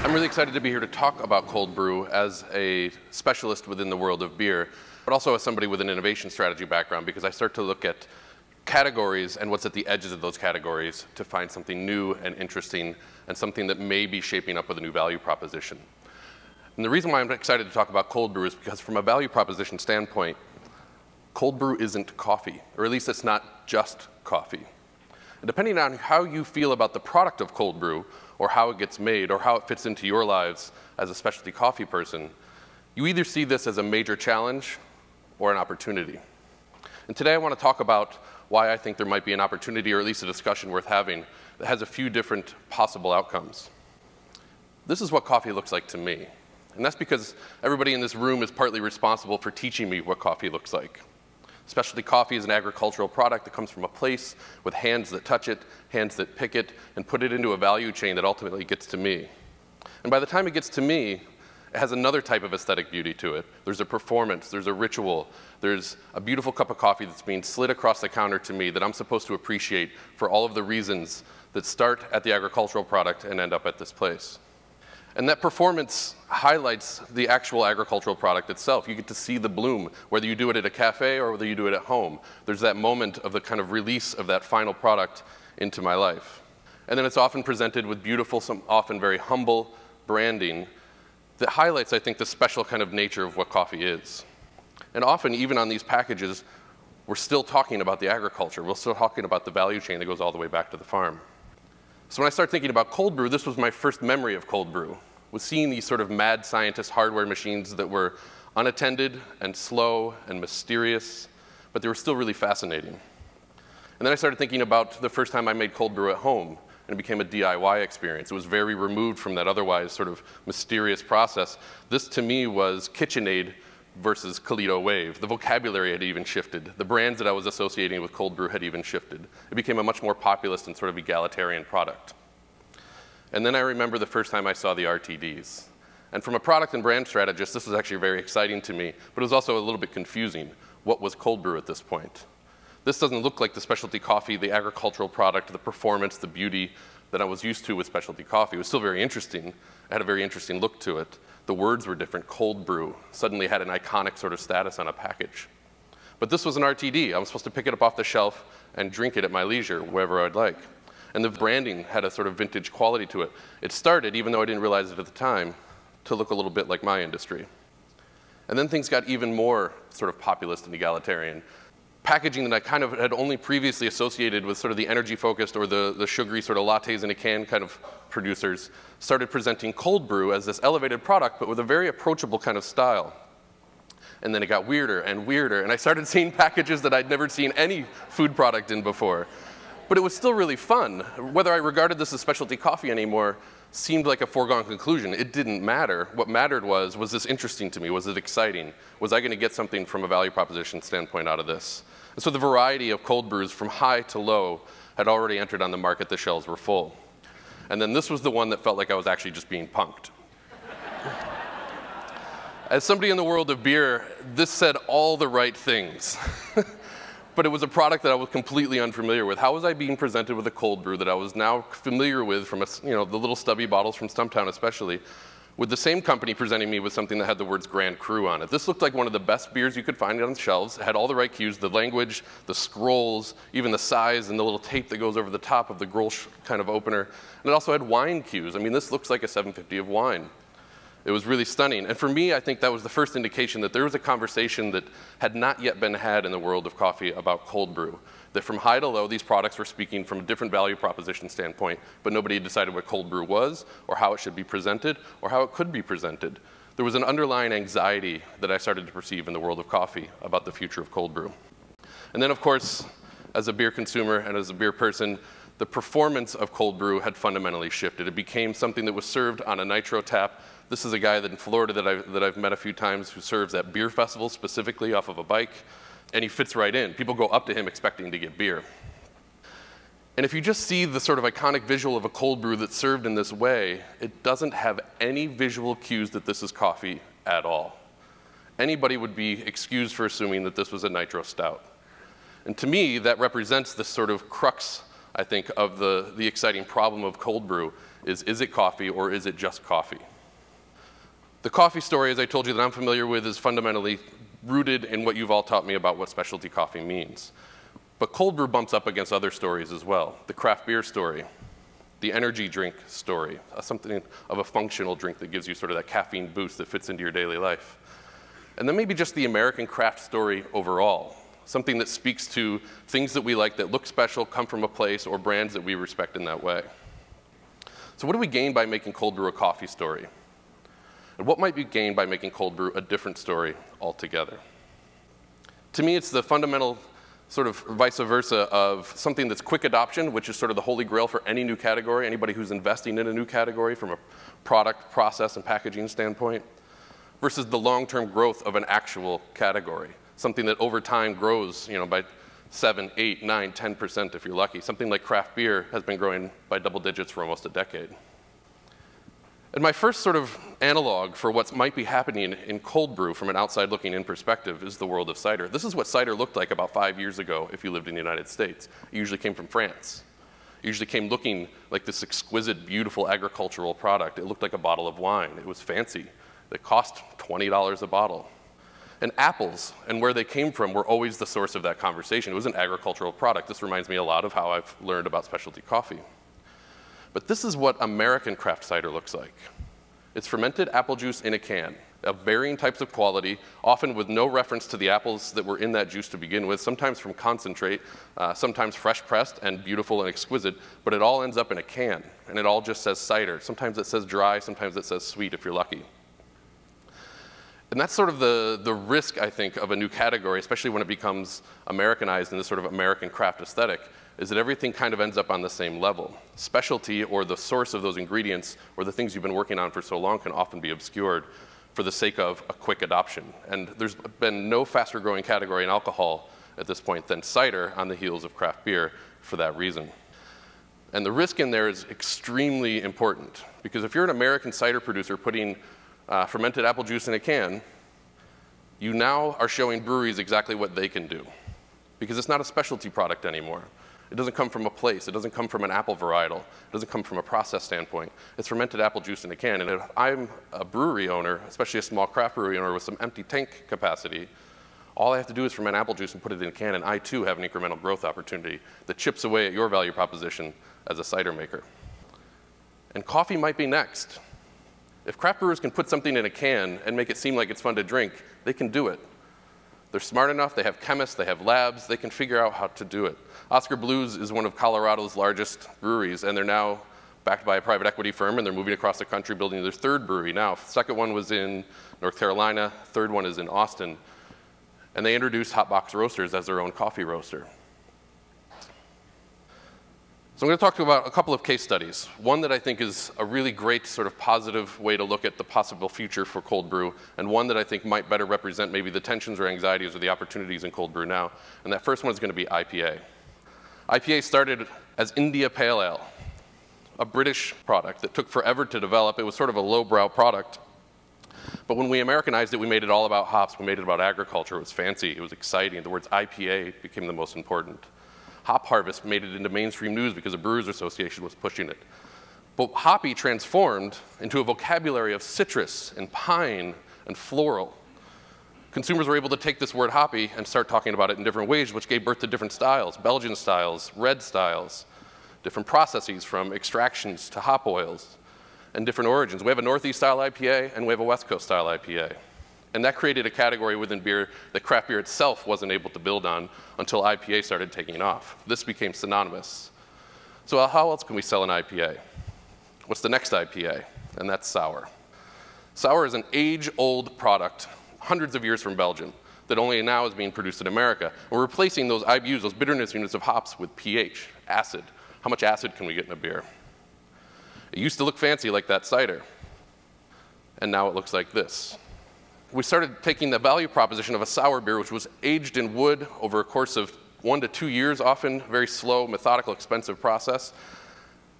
I'm really excited to be here to talk about cold brew as a specialist within the world of beer, but also as somebody with an innovation strategy background, because I start to look at categories and what's at the edges of those categories to find something new and interesting and something that may be shaping up with a new value proposition. And the reason why I'm excited to talk about cold brew is because from a value proposition standpoint, cold brew isn't coffee, or at least it's not just coffee. And depending on how you feel about the product of cold brew, or how it gets made, or how it fits into your lives as a specialty coffee person, you either see this as a major challenge or an opportunity. And today I want to talk about why I think there might be an opportunity, or at least a discussion worth having, that has a few different possible outcomes. This is what coffee looks like to me. And that's because everybody in this room is partly responsible for teaching me what coffee looks like. Specialty coffee is an agricultural product that comes from a place with hands that touch it, hands that pick it, and put it into a value chain that ultimately gets to me. And by the time it gets to me, it has another type of aesthetic beauty to it. There's a performance, there's a ritual, there's a beautiful cup of coffee that's being slid across the counter to me that I'm supposed to appreciate for all of the reasons that start at the agricultural product and end up at this place. And that performance highlights the actual agricultural product itself. You get to see the bloom, whether you do it at a cafe or whether you do it at home. There's that moment of the kind of release of that final product into my life. And then it's often presented with beautiful, some often very humble branding that highlights, I think, the special kind of nature of what coffee is. And often, even on these packages, we're still talking about the agriculture. We're still talking about the value chain that goes all the way back to the farm. So when I started thinking about cold brew, this was my first memory of cold brew, was seeing these sort of mad scientist hardware machines that were unattended and slow and mysterious, but they were still really fascinating. And then I started thinking about the first time I made cold brew at home, and it became a DIY experience. It was very removed from that otherwise sort of mysterious process. This, to me, was KitchenAid versus Kalito Wave. The vocabulary had even shifted. The brands that I was associating with cold brew had even shifted. It became a much more populist and sort of egalitarian product. And then I remember the first time I saw the RTDs. And from a product and brand strategist, this was actually very exciting to me, but it was also a little bit confusing. What was cold brew at this point? This doesn't look like the specialty coffee, the agricultural product, the performance, the beauty that I was used to with specialty coffee. It was still very interesting. It had a very interesting look to it. The words were different. Cold brew suddenly had an iconic sort of status on a package. But this was an RTD. I was supposed to pick it up off the shelf and drink it at my leisure, wherever I'd like. And the branding had a sort of vintage quality to it. It started, even though I didn't realize it at the time, to look a little bit like my industry. And then things got even more sort of populist and egalitarian. Packaging that I kind of had only previously associated with sort of the energy-focused or the sugary sort of lattes in a can kind of producers started presenting cold brew as this elevated product, but with a very approachable kind of style. And then it got weirder and weirder, and I started seeing packages that I'd never seen any food product in before. But it was still really fun. Whether I regarded this as specialty coffee anymore seemed like a foregone conclusion. It didn't matter. What mattered was this interesting to me? Was it exciting? Was I going to get something from a value proposition standpoint out of this? And so the variety of cold brews from high to low had already entered on the market. The shelves were full. And then this was the one that felt like I was actually just being punked. As somebody in the world of beer, this said all the right things. But it was a product that I was completely unfamiliar with. How was I being presented with a cold brew that I was now familiar with from the little stubby bottles from Stumptown especially, with the same company presenting me with something that had the words Grand Cru on it? This looked like one of the best beers you could find on the shelves. It had all the right cues, the language, the scrolls, even the size and the little tape that goes over the top of the Grolsch kind of opener. And it also had wine cues. I mean, this looks like a 750 of wine. It was really stunning. And for me, I think that was the first indication that there was a conversation that had not yet been had in the world of coffee about cold brew. That from high to low, these products were speaking from a different value proposition standpoint, but nobody had decided what cold brew was, or how it should be presented, or how it could be presented. There was an underlying anxiety that I started to perceive in the world of coffee about the future of cold brew. And then, of course, as a beer consumer and as a beer person, the performance of cold brew had fundamentally shifted. It became something that was served on a nitro tap. This is a guy that in Florida that I've met a few times who serves at beer festivals specifically off of a bike, and he fits right in. People go up to him expecting to get beer. And if you just see the sort of iconic visual of a cold brew that's served in this way, it doesn't have any visual cues that this is coffee at all. Anybody would be excused for assuming that this was a nitro stout. And to me, that represents this sort of crux I think, of the exciting problem of cold brew is it coffee or is it just coffee? The coffee story, as I told you, that I'm familiar with is fundamentally rooted in what you've all taught me about what specialty coffee means. But cold brew bumps up against other stories as well. The craft beer story, the energy drink story, something of a functional drink that gives you sort of that caffeine boost that fits into your daily life. And then maybe just the American craft story overall, something that speaks to things that we like that look special, come from a place, or brands that we respect in that way. So what do we gain by making cold brew a coffee story? And what might be gained by making cold brew a different story altogether? To me, it's the fundamental sort of vice versa of something that's quick adoption, which is sort of the holy grail for any new category, anybody who's investing in a new category from a product, process, and packaging standpoint, versus the long-term growth of an actual category, something that over time grows, by 7, 8, 9, 10% if you're lucky. Something like craft beer has been growing by double digits for almost a decade. And my first sort of analog for what might be happening in cold brew from an outside looking in perspective is the world of cider. This is what cider looked like about 5 years ago if you lived in the United States. It usually came from France. It usually came looking like this exquisite, beautiful agricultural product. It looked like a bottle of wine. It was fancy. It cost $20 a bottle. And apples and where they came from were always the source of that conversation. It was an agricultural product. This reminds me a lot of how I've learned about specialty coffee. But this is what American craft cider looks like. It's fermented apple juice in a can of varying types of quality, often with no reference to the apples that were in that juice to begin with, sometimes from concentrate, sometimes fresh pressed and beautiful and exquisite, but it all ends up in a can, and it all just says cider. Sometimes it says dry, sometimes it says sweet if you're lucky. And that's sort of the risk, I think, of a new category, especially when it becomes Americanized in this sort of American craft aesthetic, is that everything kind of ends up on the same level. Specialty, or the source of those ingredients, or the things you've been working on for so long, can often be obscured for the sake of a quick adoption. And there's been no faster growing category in alcohol at this point than cider on the heels of craft beer for that reason. And the risk in there is extremely important, because if you're an American cider producer putting fermented apple juice in a can, you now are showing breweries exactly what they can do, because it's not a specialty product anymore. It doesn't come from a place. It doesn't come from an apple varietal. It doesn't come from a process standpoint. It's fermented apple juice in a can. And if I'm a brewery owner, especially a small craft brewery owner with some empty tank capacity, all I have to do is ferment apple juice and put it in a can, and I too have an incremental growth opportunity that chips away at your value proposition as a cider maker. And coffee might be next. If craft brewers can put something in a can and make it seem like it's fun to drink, they can do it. They're smart enough, they have chemists, they have labs, they can figure out how to do it. Oscar Blues is one of Colorado's largest breweries, and they're now backed by a private equity firm, and they're moving across the country building their third brewery now. The second one was in North Carolina, third one is in Austin. And they introduced hot box roasters as their own coffee roaster. So I'm going to talk to you about a couple of case studies. One that I think is a really great sort of positive way to look at the possible future for cold brew, and one that I think might better represent maybe the tensions or anxieties or the opportunities in cold brew now. And that first one is going to be IPA. IPA started as India Pale Ale, a British product that took forever to develop. It was sort of a lowbrow product. But when we Americanized it, we made it all about hops. We made it about agriculture. It was fancy. It was exciting. The words IPA became the most important. Hop harvest made it into mainstream news because the Brewers Association was pushing it. But hoppy transformed into a vocabulary of citrus and pine and floral. Consumers were able to take this word hoppy and start talking about it in different ways, which gave birth to different styles, Belgian styles, red styles, different processes from extractions to hop oils, and different origins. We have a Northeast style IPA and we have a West Coast style IPA. And that created a category within beer that craft beer itself wasn't able to build on until IPA started taking off. This became synonymous. So how else can we sell an IPA? What's the next IPA? And that's sour. Sour is an age-old product, hundreds of years from Belgium, that only now is being produced in America. And we're replacing those IBUs, those bitterness units of hops, with pH, acid. How much acid can we get in a beer? It used to look fancy like that cider, and now it looks like this. We started taking the value proposition of a sour beer, which was aged in wood over a course of 1 to 2 years, often very slow, methodical, expensive process.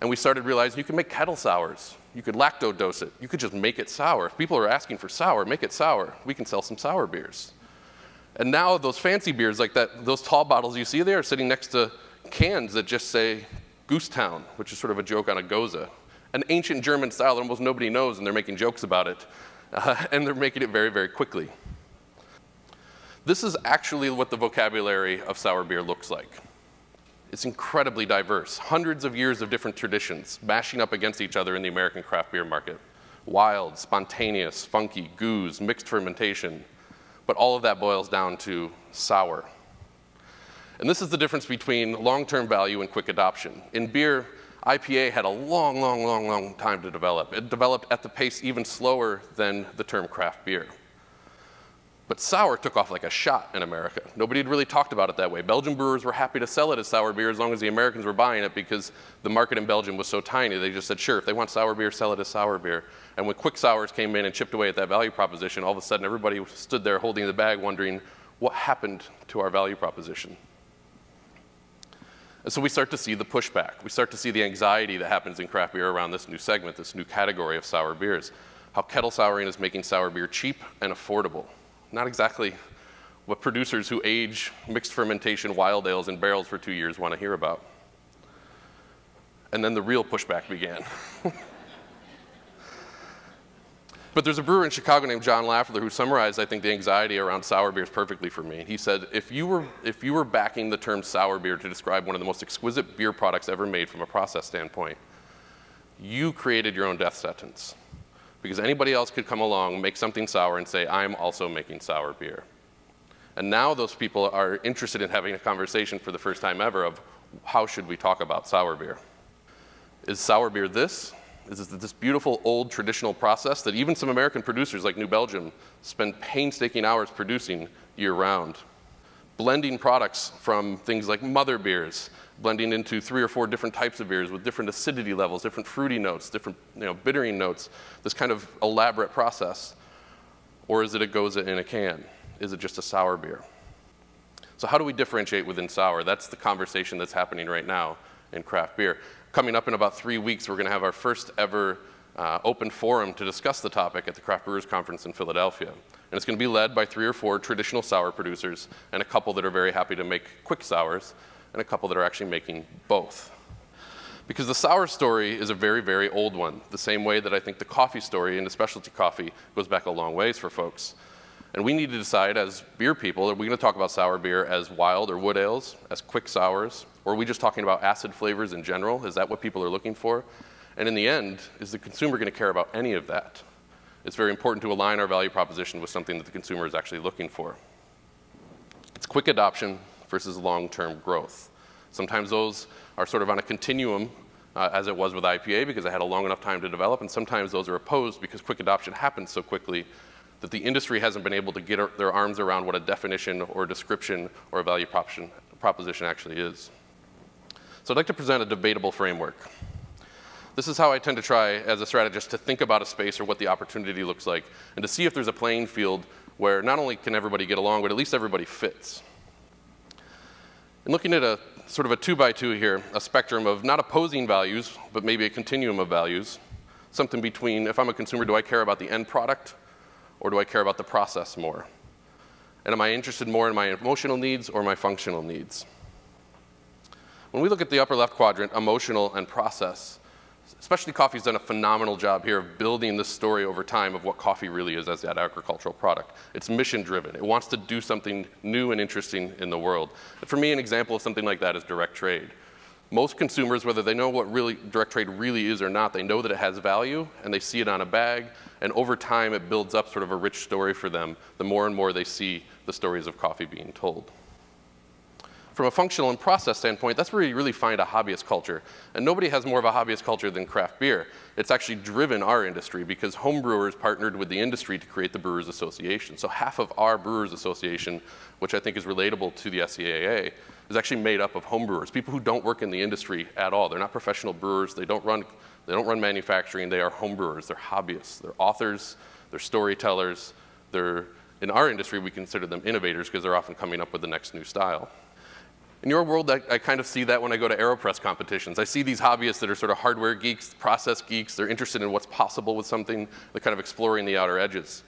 And we started realizing you can make kettle sours. You could lactodose it. You could just make it sour. If people are asking for sour, make it sour. We can sell some sour beers. And now those fancy beers like that, those tall bottles you see there are sitting next to cans that just say Goosetown, which is sort of a joke on a goza. An ancient German style that almost nobody knows, and they're making jokes about it. And they're making it very, very quickly. This is actually what the vocabulary of sour beer looks like. It's incredibly diverse. Hundreds of years of different traditions mashing up against each other in the American craft beer market. Wild, spontaneous, funky, goose, mixed fermentation. But all of that boils down to sour. And this is the difference between long-term value and quick adoption. In beer, IPA had a long time to develop. It developed at the pace even slower than the term craft beer. But sour took off like a shot in America. Nobody had really talked about it that way. Belgian brewers were happy to sell it as sour beer as long as the Americans were buying it because the market in Belgium was so tiny. They just said, sure, if they want sour beer, sell it as sour beer. And when quick sours came in and chipped away at that value proposition, all of a sudden everybody stood there holding the bag wondering, what happened to our value proposition? And so we start to see the pushback. We start to see the anxiety that happens in craft beer around this new segment, this new category of sour beers. How kettle souring is making sour beer cheap and affordable. Not exactly what producers who age mixed fermentation wild ales in barrels for 2 years want to hear about. And then the real pushback began. But there's a brewer in Chicago named John Lafler who summarized, I think, the anxiety around sour beers perfectly for me. He said, if you were backing the term sour beer to describe one of the most exquisite beer products ever made from a process standpoint, you created your own death sentence. Because anybody else could come along, make something sour, and say, I'm also making sour beer. And now those people are interested in having a conversation for the first time ever of how should we talk about sour beer? Is sour beer this? Is this beautiful old traditional process that even some American producers like New Belgium spend painstaking hours producing year-round? Blending products from things like mother beers, blending into 3 or 4 different types of beers with different acidity levels, different fruity notes, different bittering notes, this kind of elaborate process. Or is it a goza in a can? Is it just a sour beer? So how do we differentiate within sour? That's the conversation that's happening right now in craft beer. Coming up in about 3 weeks, we're going to have our first ever open forum to discuss the topic at the Craft Brewers Conference in Philadelphia. And it's going to be led by 3 or 4 traditional sour producers and a couple that are very happy to make quick sours and a couple that are actually making both. Because the sour story is a very, very old one, the same way that I think the coffee story into specialty coffee goes back a long ways for folks. And we need to decide as beer people, are we going to talk about sour beer as wild or wood ales, as quick sours, or are we just talking about acid flavors in general? Is that what people are looking for? And in the end, is the consumer going to care about any of that? It's very important to align our value proposition with something that the consumer is actually looking for. It's quick adoption versus long-term growth. Sometimes those are sort of on a continuum, as it was with IPA, because it had a long enough time to develop, and sometimes those are opposed because quick adoption happens so quickly that the industry hasn't been able to get their arms around what a definition or a description or a value proposition actually is. So I'd like to present a debatable framework. This is how I tend to try, as a strategist, to think about a space or what the opportunity looks like, and to see if there's a playing field where not only can everybody get along, but at least everybody fits. And looking at a sort of a 2x2 here, a spectrum of not opposing values, but maybe a continuum of values, something between, if I'm a consumer, do I care about the end product, or do I care about the process more? And am I interested more in my emotional needs or my functional needs? When we look at the upper left quadrant, emotional and process, Specialty Coffee's done a phenomenal job here of building this story over time of what coffee really is as that agricultural product. It's mission driven. It wants to do something new and interesting in the world. And for me, an example of something like that is direct trade. Most consumers, whether they know what really direct trade really is or not, they know that it has value and they see it on a bag, and over time it builds up sort of a rich story for them the more and more they see the stories of coffee being told. From a functional and process standpoint, that's where you really find a hobbyist culture. And nobody has more of a hobbyist culture than craft beer. It's actually driven our industry because home brewers partnered with the industry to create the Brewers Association. So half of our Brewers Association, which I think is relatable to the SCAA, is actually made up of home brewers, people who don't work in the industry at all. They're not professional brewers. They don't run manufacturing. They are home brewers. They're hobbyists. They're authors. They're storytellers. In our industry, we consider them innovators because they're often coming up with the next new style. In your world, I kind of see that when I go to AeroPress competitions. I see these hobbyists that are sort of hardware geeks, process geeks. They're interested in what's possible with something. They're kind of exploring the outer edges.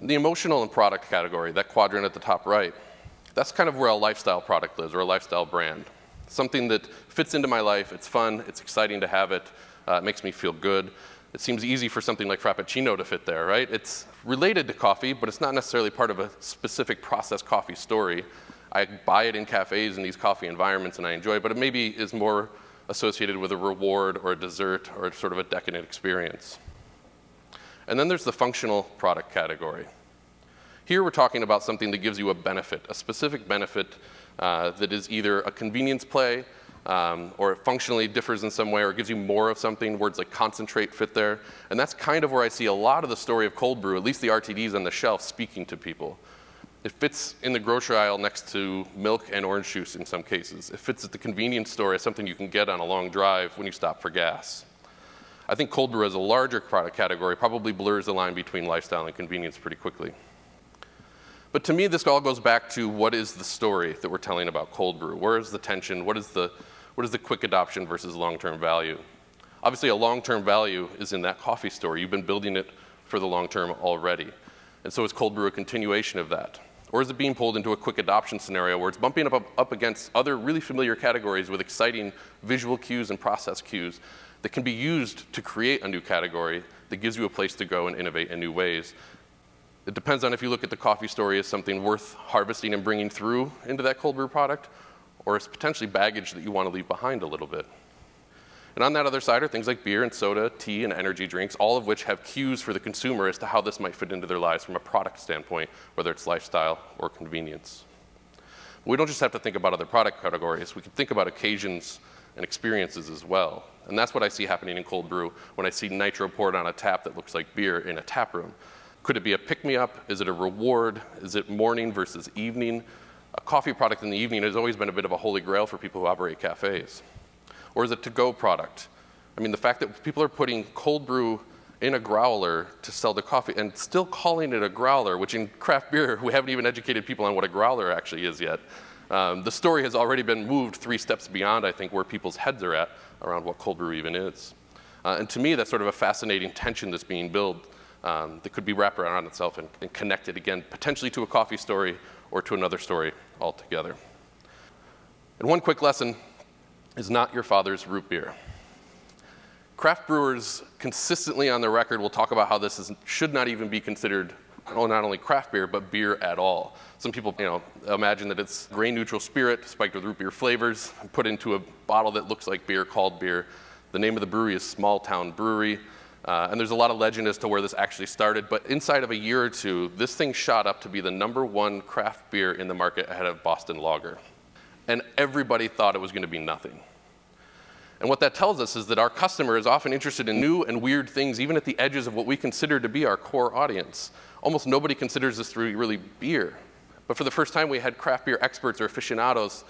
In the emotional and product category, that quadrant at the top right, that's kind of where a lifestyle product lives, or a lifestyle brand. something that fits into my life. It's fun, it's exciting to have it, it makes me feel good. It seems easy for something like Frappuccino to fit there, right? It's related to coffee, but it's not necessarily part of a specific processed coffee story. I buy it in cafes in these coffee environments and I enjoy it, but it maybe is more associated with a reward or a dessert or sort of a decadent experience. And then there's the functional product category. Here we're talking about something that gives you a benefit, a specific benefit that is either a convenience play or it functionally differs in some way or gives you more of something. Words like concentrate fit there. And that's kind of where I see a lot of the story of cold brew, at least the RTDs on the shelf, speaking to people. It fits in the grocery aisle next to milk and orange juice in some cases. It fits at the convenience store as something you can get on a long drive when you stop for gas. I think cold brew as a larger product category probably blurs the line between lifestyle and convenience pretty quickly. But to me, this all goes back to what is the story that we're telling about cold brew? Where is the tension? What is the quick adoption versus long-term value? Obviously, a long-term value is in that coffee story. You've been building it for the long term already. And so is cold brew a continuation of that? Or is it being pulled into a quick adoption scenario where it's bumping up against other really familiar categories with exciting visual cues and process cues that can be used to create a new category that gives you a place to go and innovate in new ways? It depends on if you look at the coffee story as something worth harvesting and bringing through into that cold brew product, or as potentially baggage that you want to leave behind a little bit. And on that other side are things like beer and soda, tea and energy drinks, all of which have cues for the consumer as to how this might fit into their lives from a product standpoint, whether it's lifestyle or convenience. We don't just have to think about other product categories. We can think about occasions and experiences as well. And that's what I see happening in cold brew when I see nitro poured on a tap that looks like beer in a tap room. Could it be a pick-me-up? Is it a reward? Is it morning versus evening? A coffee product in the evening has always been a bit of a holy grail for people who operate cafes. Or is it a to-go product? I mean, the fact that people are putting cold brew in a growler to sell their coffee and still calling it a growler, which in craft beer, we haven't even educated people on what a growler actually is yet. The story has already been moved 3 steps beyond, I think, where people's heads are at around what cold brew even is. And to me, that's sort of a fascinating tension that's being built that could be wrapped around itself and connected, again, potentially to a coffee story or to another story altogether. And one quick lesson is not your father's root beer. Craft brewers consistently on the record will talk about how this should not even be considered not only craft beer, but beer at all. Some people imagine that it's grain-neutral spirit spiked with root beer flavors, put into a bottle that looks like beer called beer. The name of the brewery is Small Town Brewery. And there's a lot of legend as to where this actually started, but inside of a year or two, this thing shot up to be the #1 craft beer in the market ahead of Boston Lager. And everybody thought it was going to be nothing. And what that tells us is that our customer is often interested in new and weird things, even at the edges of what we consider to be our core audience. Almost nobody considers this to be really beer. But for the first time, we had craft beer experts or aficionados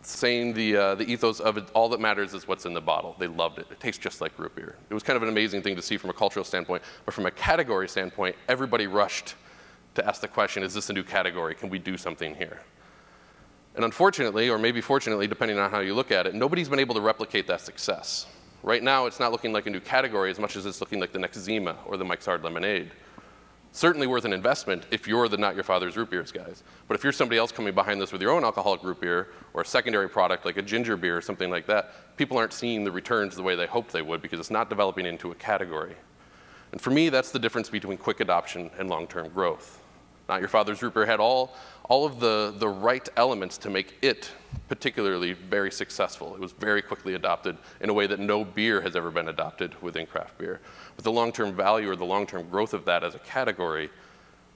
saying the ethos of it, all that matters is what's in the bottle. They loved it. It tastes just like root beer. It was kind of an amazing thing to see from a cultural standpoint. But from a category standpoint, everybody rushed to ask the question, is this a new category? Can we do something here? And unfortunately, or maybe fortunately, depending on how you look at it, nobody's been able to replicate that success. Right now, it's not looking like a new category as much as it's looking like the next Zima or the Mike's Hard Lemonade. Certainly worth an investment if you're the not your father's root beers guys. But if you're somebody else coming behind this with your own alcoholic root beer or a secondary product like a ginger beer or something like that, people aren't seeing the returns the way they hoped they would because it's not developing into a category. And for me, that's the difference between quick adoption and long-term growth. Not Your Father's Root Beer had all of the right elements to make it particularly very successful. It was very quickly adopted in a way that no beer has ever been adopted within craft beer. But the long-term value or the long-term growth of that as a category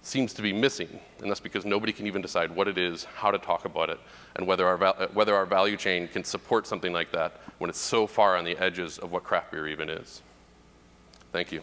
seems to be missing. And that's because nobody can even decide what it is, how to talk about it, and whether our value chain can support something like that when it's so far on the edges of what craft beer even is. Thank you.